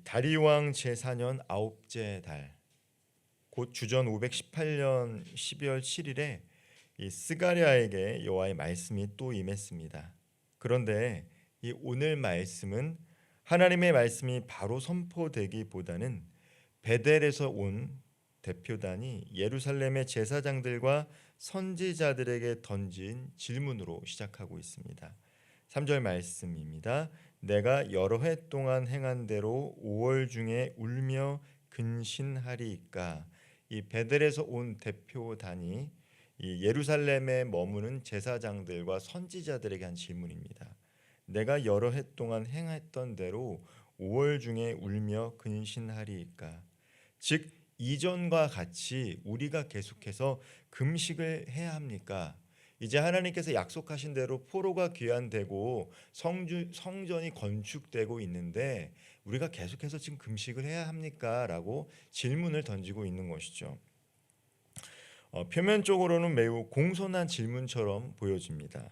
다리왕 제4년 아홉째 달, 곧 주전 518년 12월 7일에 이 스가랴에게 여호와의 말씀이 또 임했습니다. 그런데 이 오늘 말씀은 하나님의 말씀이 바로 선포되기보다는 베델에서 온 대표단이 예루살렘의 제사장들과 선지자들에게 던진 질문으로 시작하고 있습니다. 3절 말씀입니다. 내가 여러 해 동안 행한 대로 5월 중에 울며 근신하리이까. 이 베델에서 온 대표단이 이 예루살렘에 머무는 제사장들과 선지자들에게 한 질문입니다. 내가 여러 해 동안 행했던 대로 5월 중에 울며 근신하리이까. 즉 이전과 같이 우리가 계속해서 금식을 해야 합니까? 이제 하나님께서 약속하신 대로 포로가 귀환되고 성전이 건축되고 있는데 우리가 계속해서 지금 금식을 해야 합니까? 라고 질문을 던지고 있는 것이죠. 표면적으로는 매우 공손한 질문처럼 보여집니다.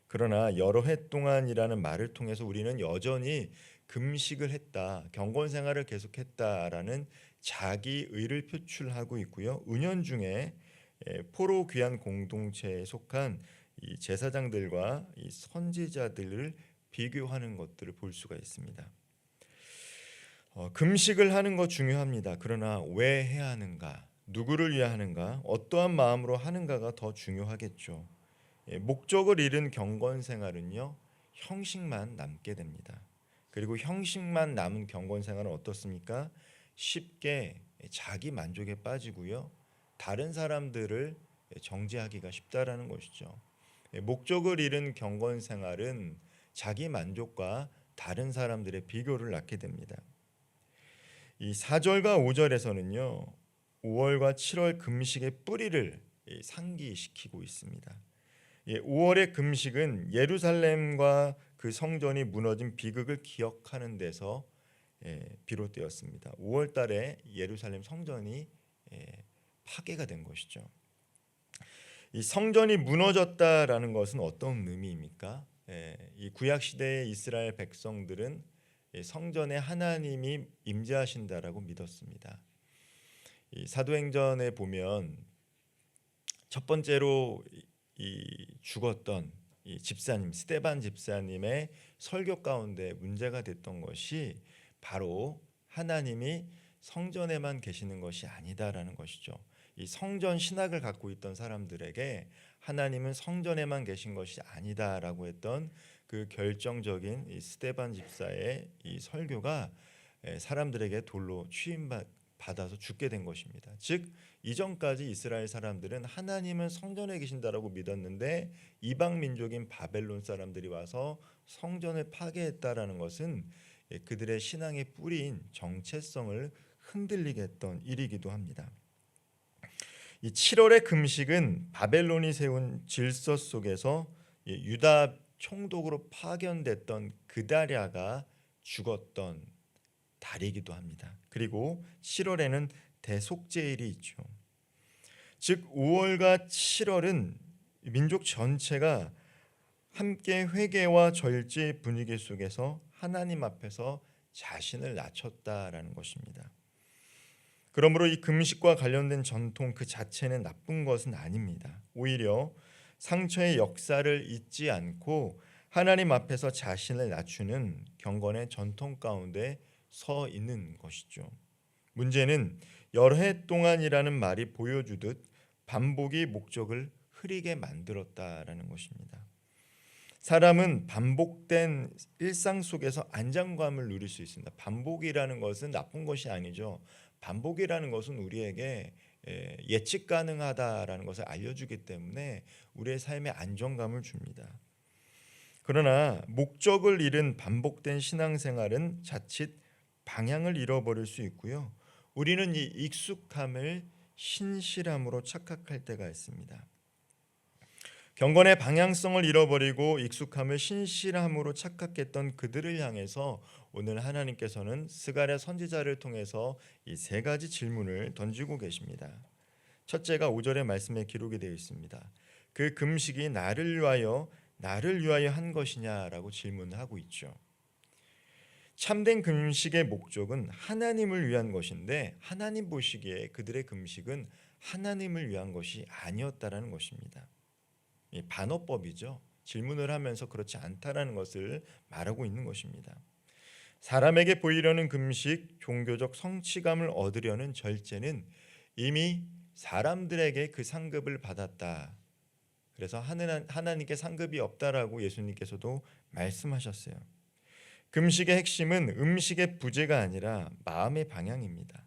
그러나 여러 해 동안이라는 말을 통해서 우리는 여전히 금식을 했다, 경건 생활을 계속했다라는 자기 의를 표출하고 있고요. 은연중에 포로 귀환 공동체에 속한 이 제사장들과 이 선지자들을 비교하는 것들을 볼 수가 있습니다. 금식을 하는 것 중요합니다. 그러나 왜 해야 하는가, 누구를 위해 하는가, 어떠한 마음으로 하는가가 더 중요하겠죠. 목적을 잃은 경건 생활은요, 형식만 남게 됩니다. 그리고 형식만 남은 경건 생활은 어떻습니까? 쉽게 자기 만족에 빠지고요, 다른 사람들을 정죄하기가 쉽다라는 것이죠. 목적을 잃은 경건 생활은 자기 만족과 다른 사람들의 비교를 낳게 됩니다. 이 4절과 5절에서는요, 5월과 7월 금식의 뿌리를 상기시키고 있습니다. 5월의 금식은 예루살렘과 그 성전이 무너진 비극을 기억하는 데서 비롯되었습니다. 5월 달에 예루살렘 성전이 파괴가 된 것이죠. 이 성전이 무너졌다라는 것은 어떤 의미입니까? 이 구약 시대의 이스라엘 백성들은 성전에 하나님이 임재하신다라고 믿었습니다. 이 사도행전에 보면 첫 번째로 이 죽었던 이 집사님 스데반 집사님의 설교 가운데 문제가 됐던 것이 바로 하나님이 성전에만 계시는 것이 아니다라는 것이죠. 이 성전 신학을 갖고 있던 사람들에게 하나님은 성전에만 계신 것이 아니다라고 했던 그 결정적인 이 스데반 집사의 이 설교가 사람들에게 돌로 받아서 죽게 된 것입니다. 즉 이전까지 이스라엘 사람들은 하나님은 성전에 계신다라고 믿었는데 이방 민족인 바벨론 사람들이 와서 성전을 파괴했다라는 것은 그들의 신앙의 뿌리인 정체성을 흔들리게 했던 일이기도 합니다. 이 7월의 금식은 바벨론이 세운 질서 속에서 유다 총독으로 파견됐던 그다랴가 죽었던 달이기도 합니다. 그리고 7월에는 대속죄일이 있죠. 즉 5월과 7월은 민족 전체가 함께 회개와 절제 분위기 속에서 하나님 앞에서 자신을 낮췄다라는 것입니다. 그러므로 이 금식과 관련된 전통 그 자체는 나쁜 것은 아닙니다. 오히려 상처의 역사를 잊지 않고 하나님 앞에서 자신을 낮추는 경건의 전통 가운데 서 있는 것이죠. 문제는 여러 해 동안이라는 말이 보여주듯 반복이 목적을 흐리게 만들었다라는 것입니다. 사람은 반복된 일상 속에서 안정감을 누릴 수 있습니다. 반복이라는 것은 나쁜 것이 아니죠. 반복이라는 것은 우리에게 예측 가능하다라는 것을 알려주기 때문에 우리의 삶에 안정감을 줍니다. 그러나 목적을 잃은 반복된 신앙생활은 자칫 방향을 잃어버릴 수 있고요. 우리는 이 익숙함을 신실함으로 착각할 때가 있습니다. 경건의 방향성을 잃어버리고 익숙함을 신실함으로 착각했던 그들을 향해서 오늘 하나님께서는 스가랴 선지자를 통해서 이 세 가지 질문을 던지고 계십니다. 첫째가 5절의 말씀에 기록이 되어 있습니다. 그 금식이 나를 위하여 한 것이냐라고 질문하고 있죠. 참된 금식의 목적은 하나님을 위한 것인데 하나님 보시기에 그들의 금식은 하나님을 위한 것이 아니었다라는 것입니다. 이 반어법이죠. 질문을 하면서 그렇지 않다라는 것을 말하고 있는 것입니다. 사람에게 보이려는 금식, 종교적 성취감을 얻으려는 절제는 이미 사람들에게 그 상급을 받았다. 그래서 하나님께 상급이 없다라고 예수님께서도 말씀하셨어요. 금식의 핵심은 음식의 부재가 아니라 마음의 방향입니다.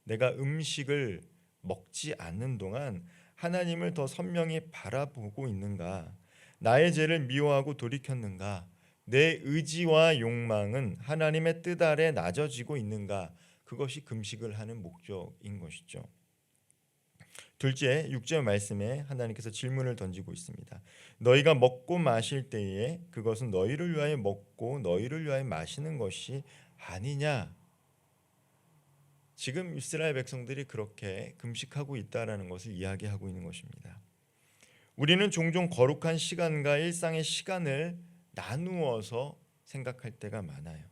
내가 음식을 먹지 않는 동안 하나님을 더 선명히 바라보고 있는가? 나의 죄를 미워하고 돌이켰는가? 내 의지와 욕망은 하나님의 뜻 아래 낮아지고 있는가? 그것이 금식을 하는 목적인 것이죠. 둘째, 6절 말씀에 하나님께서 질문을 던지고 있습니다. 너희가 먹고 마실 때에 그것은 너희를 위하여 먹고 너희를 위하여 마시는 것이 아니냐? 지금 이스라엘 백성들이 그렇게 금식하고 있다라는 것을 이야기하고 있는 것입니다. 우리는 종종 거룩한 시간과 일상의 시간을 나누어서 생각할 때가 많아요.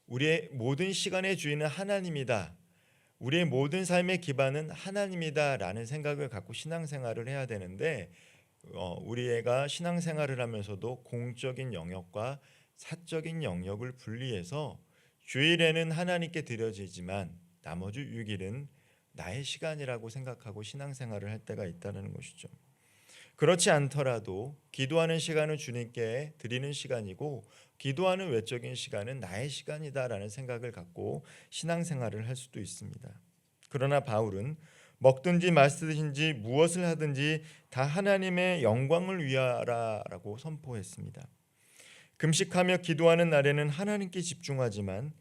우리의 모든 시간의 주인은 하나님이다. 우리의 모든 삶의 기반은 하나님이다라는 생각을 갖고 신앙생활을 해야 되는데 우리가 신앙생활을 하면서도 공적인 영역과 사적인 영역을 분리해서 주일에는 하나님께 드려지지만 나머지 6일은 나의 시간이라고 생각하고 신앙생활을 할 때가 있다는 것이죠. 그렇지 않더라도 기도하는 시간은 주님께 드리는 시간이고 기도하는 외적인 시간은 나의 시간이다라는 생각을 갖고 신앙생활을 할 수도 있습니다. 그러나 바울은 먹든지 마시든지 무엇을 하든지 다 하나님의 영광을 위하라라고 선포했습니다. 금식하며 기도하는 날에는 하나님께 집중하지만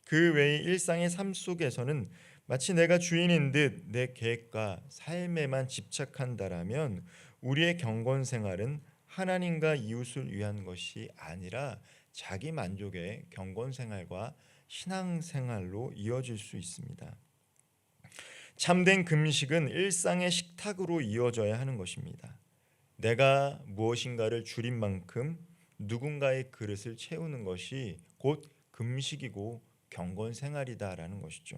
그 외의 일상의 삶 속에서는 마치 내가 주인인 듯 내 계획과 삶에만 집착한다라면 우리의 경건 생활은 하나님과 이웃을 위한 것이 아니라 자기 만족의 경건 생활과 신앙 생활로 이어질 수 있습니다. 참된 금식은 일상의 식탁으로 이어져야 하는 것입니다. 내가 무엇인가를 줄인 만큼 누군가의 그릇을 채우는 것이 곧 금식이고 경건 생활이다라는 것이죠.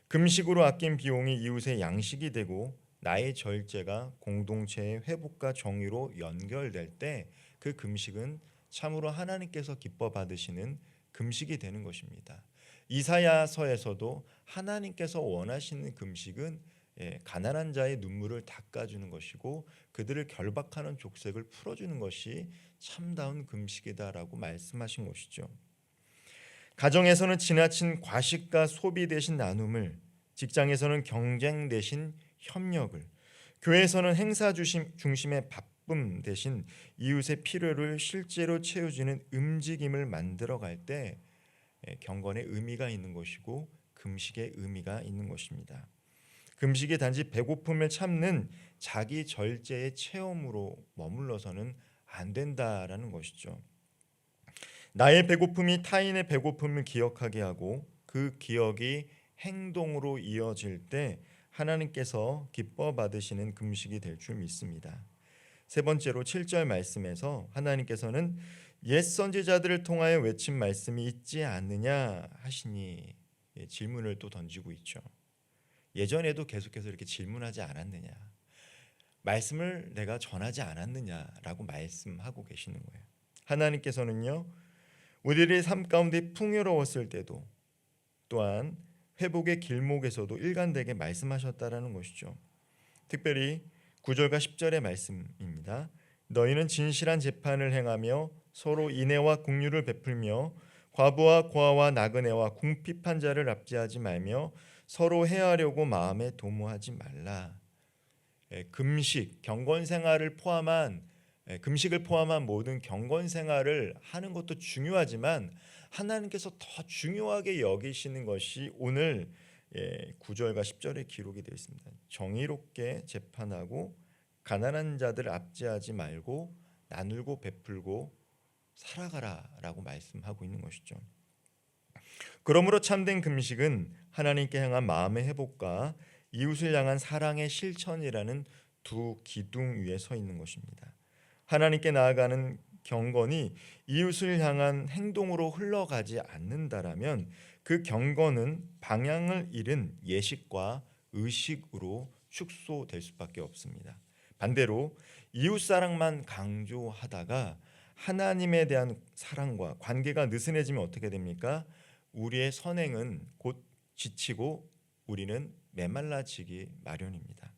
금식으로 아낀 비용이 이웃의 양식이 되고 나의 절제가 공동체의 회복과 정의로 연결될 때 그 금식은 참으로 하나님께서 기뻐 받으시는 금식이 되는 것입니다. 이사야서에서도 하나님께서 원하시는 금식은 가난한 자의 눈물을 닦아주는 것이고 그들을 결박하는 족쇄를 풀어주는 것이 참다운 금식이다라고 말씀하신 것이죠. 가정에서는 지나친 과식과 소비 대신 나눔을, 직장에서는 경쟁 대신 협력을, 교회에서는 행사 중심의 바쁨 대신 이웃의 필요를 실제로 채워주는 움직임을 만들어갈 때 경건의 의미가 있는 것이고 금식의 의미가 있는 것입니다. 금식이 단지 배고픔을 참는 자기 절제의 체험으로 머물러서는 안 된다라는 것이죠. 나의 배고픔이 타인의 배고픔을 기억하게 하고 그 기억이 행동으로 이어질 때 하나님께서 기뻐 받으시는 금식이 될 줄 믿습니다. 세 번째로 7절 말씀에서 하나님께서는 옛 선지자들을 통하여 외친 말씀이 있지 않느냐 하시니 질문을 또 던지고 있죠. 예전에도 계속해서 이렇게 질문하지 않았느냐, 말씀을 내가 전하지 않았느냐라고 말씀하고 계시는 거예요. 하나님께서는요, 우리의 삶 가운데 풍요로웠을 때도 또한 회복의 길목에서도 일관되게 말씀하셨다라는 것이죠. 특별히 9절과 10절의 말씀입니다. 너희는 진실한 재판을 행하며 서로 인애와 긍휼을 베풀며 과부와 고아와 나그네와 궁핍한 자를 압제하지 말며 서로 해하려고 마음에 도모하지 말라. 금식, 경건 생활을 포함한 금식을 포함한 모든 경건 생활을 하는 것도 중요하지만 하나님께서 더 중요하게 여기시는 것이 오늘 9절과 10절에 기록이 되어 있습니다. 정의롭게 재판하고 가난한 자들 압제하지 말고 나누고 베풀고 살아가라라고 말씀하고 있는 것이죠. 그러므로 참된 금식은 하나님께 향한 마음의 회복과 이웃을 향한 사랑의 실천이라는 두 기둥 위에 서 있는 것입니다. 하나님께 나아가는 경건이 이웃을 향한 행동으로 흘러가지 않는다라면 그 경건은 방향을 잃은 예식과 의식으로 축소될 수밖에 없습니다. 반대로 이웃 사랑만 강조하다가 하나님에 대한 사랑과 관계가 느슨해지면 어떻게 됩니까? 우리의 선행은 곧 지치고 우리는 메말라지기 마련입니다.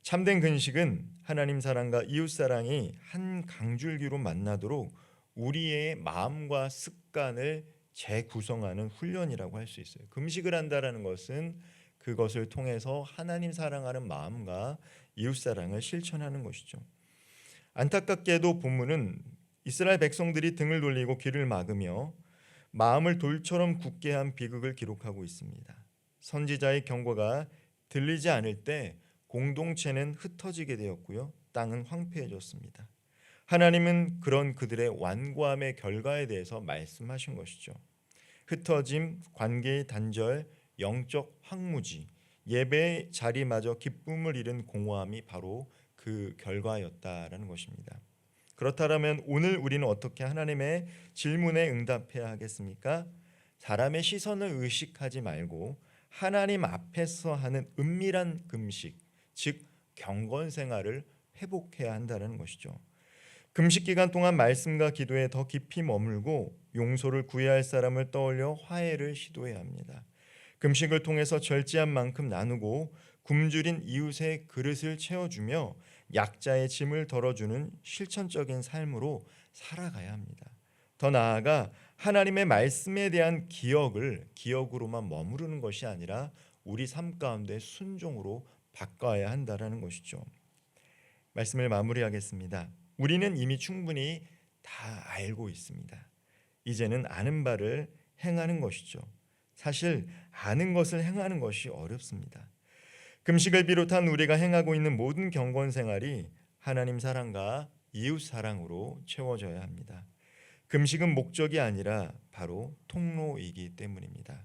참된 근식은 하나님 사랑과 이웃 사랑이 한 강줄기로 만나도록 우리의 마음과 습관을 재구성하는 훈련이라고 할 수 있어요. 금식을 한다라는 것은 그것을 통해서 하나님 사랑하는 마음과 이웃 사랑을 실천하는 것이죠. 안타깝게도 본문은 이스라엘 백성들이 등을 돌리고 귀를 막으며 마음을 돌처럼 굳게 한 비극을 기록하고 있습니다. 선지자의 경고가 들리지 않을 때 공동체는 흩어지게 되었고요. 땅은 황폐해졌습니다. 하나님은 그런 그들의 완고함의 결과에 대해서 말씀하신 것이죠. 흩어짐, 관계의 단절, 영적 황무지, 예배의 자리마저 기쁨을 잃은 공허함이 바로 그 결과였다라는 것입니다. 그렇다면 오늘 우리는 어떻게 하나님의 질문에 응답해야 하겠습니까? 사람의 시선을 의식하지 말고 하나님 앞에서 하는 은밀한 금식, 즉 경건 생활을 회복해야 한다는 것이죠. 금식 기간 동안 말씀과 기도에 더 깊이 머물고 용서를 구해야 할 사람을 떠올려 화해를 시도해야 합니다. 금식을 통해서 절제한 만큼 나누고 굶주린 이웃의 그릇을 채워주며 약자의 짐을 덜어주는 실천적인 삶으로 살아가야 합니다. 더 나아가 하나님의 말씀에 대한 기억으로만 머무르는 것이 아니라 우리 삶 가운데 순종으로 바꿔야 한다는 것이죠. 말씀을 마무리하겠습니다. 우리는 이미 충분히 다 알고 있습니다. 이제는 아는 바를 행하는 것이죠. 사실 아는 것을 행하는 것이 어렵습니다. 금식을 비롯한 우리가 행하고 있는 모든 경건 생활이 하나님 사랑과 이웃 사랑으로 채워져야 합니다. 금식은 목적이 아니라 바로 통로이기 때문입니다.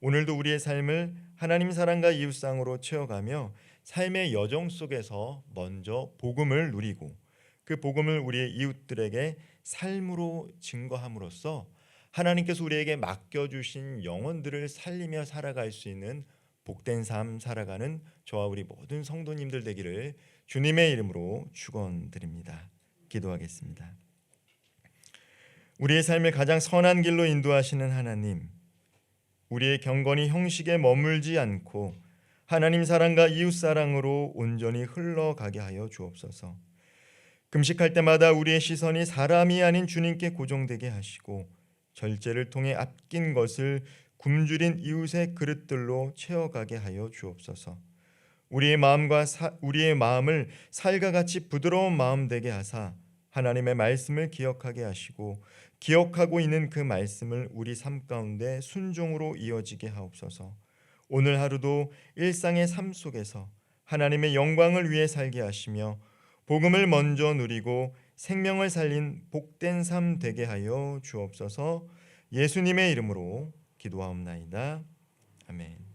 오늘도 우리의 삶을 하나님 사랑과 이웃 사랑으로 채워가며 삶의 여정 속에서 먼저 복음을 누리고 그 복음을 우리의 이웃들에게 삶으로 증거함으로써 하나님께서 우리에게 맡겨주신 영혼들을 살리며 살아갈 수 있는 복된 삶 살아가는 저와 우리 모든 성도님들 되기를 주님의 이름으로 축원드립니다. 기도하겠습니다. 우리의 삶을 가장 선한 길로 인도하시는 하나님, 우리의 경건이 형식에 머물지 않고 하나님 사랑과 이웃 사랑으로 온전히 흘러가게 하여 주옵소서. 금식할 때마다 우리의 시선이 사람이 아닌 주님께 고정되게 하시고 절제를 통해 아낀 것을 굶주린 이웃의 그릇들로 채워가게 하여 주옵소서. 우리의 마음을 살과 같이 부드러운 마음 되게 하사 하나님의 말씀을 기억하게 하시고 기억하고 있는 그 말씀을 우리 삶 가운데 순종으로 이어지게 하옵소서. 오늘 하루도 일상의 삶 속에서 하나님의 영광을 위해 살게 하시며 복음을 먼저 누리고 생명을 살린 복된 삶 되게 하여 주옵소서. 예수님의 이름으로 기도하옵나이다. 아멘.